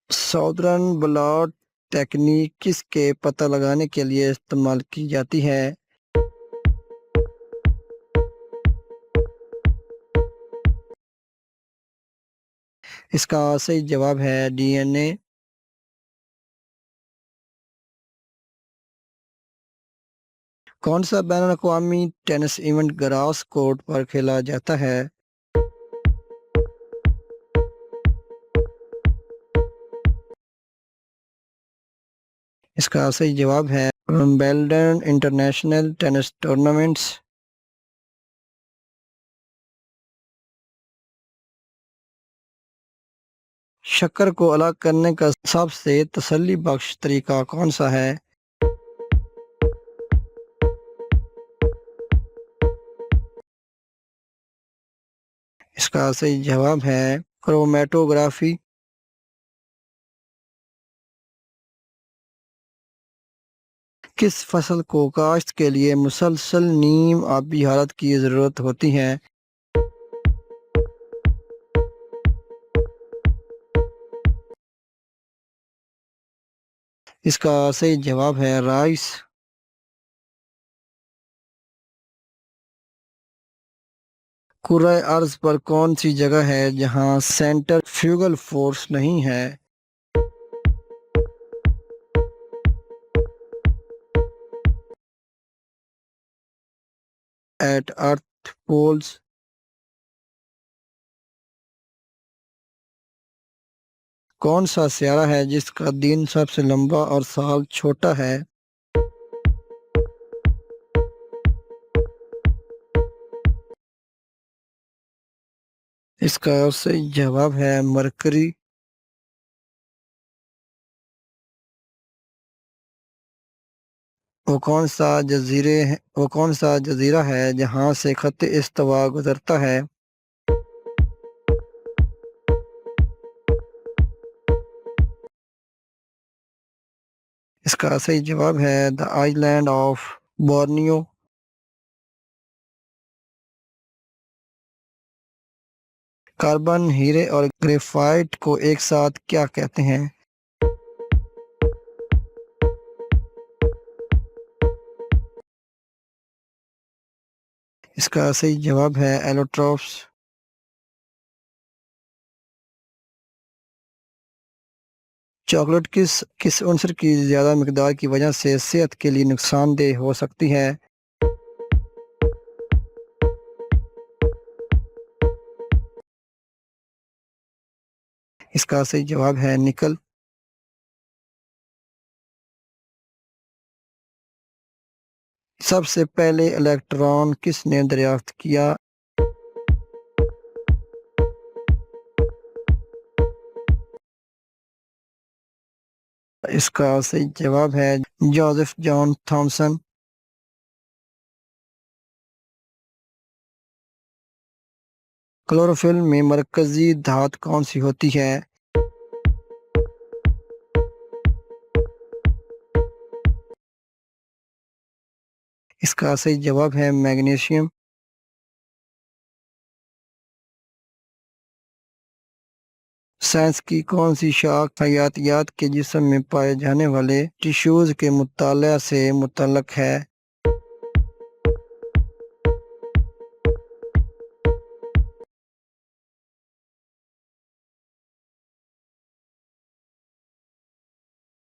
Southern blot technique کس کے پتہ لگانے کے لیے استعمال کی جاتی ہے؟ اس کا صحیح جواب ہے ڈی این اے۔ کون سا بین الاقوامی ٹینس ایونٹ گراس کورٹ پر کھیلا جاتا ہے؟ اس کا صحیح جواب ہے ومبلڈن انٹرنیشنل ٹینس ٹورنامنٹس۔ شکر کو الگ کرنے کا سب سے تسلی بخش طریقہ کون سا ہے؟ اس کا صحیح جواب ہے کرومیٹوگرافی۔ کس فصل کو کاشت کے لیے مسلسل نیم آبی حالت کی ضرورت ہوتی ہے؟ اس کا صحیح جواب ہے رائس۔ کرۂ ارض پر کون سی جگہ ہے جہاں سینٹر فیوگل فورس نہیں ہے؟ At earth poles. کون سا سیارہ ہے جس کا دن سب سے لمبا اور سال چھوٹا ہے؟ اس کا صحیح جواب ہے مرکری۔ وہ کون سا جزیرہ ہے جہاں سے خط استوا گزرتا ہے؟ اس کا صحیح جواب ہے دی آئی لینڈ آف بورنیو۔ کاربن، ہیرے اور گریفائٹ کو ایک ساتھ کیا کہتے ہیں؟ اس کا صحیح جواب ہے ایلوٹروپس۔ چاکلیٹ کس عنصر کی زیادہ مقدار کی وجہ سے صحت کے لیے نقصان دہ ہو سکتی ہے؟ اس کا صحیح جواب ہے نکل۔ سب سے پہلے الیکٹران کس نے دریافت کیا؟ اس کا صحیح جواب ہے جوزف جان تھامسن۔ کلوروفل میں مرکزی دھات کون سی ہوتی ہے؟ اس کا صحیح جواب ہے میگنیشیم۔ سائنس کی کون سی شاخ حیاتیات کے جسم میں پائے جانے والے ٹشوز کے مطالعہ سے متعلق ہے؟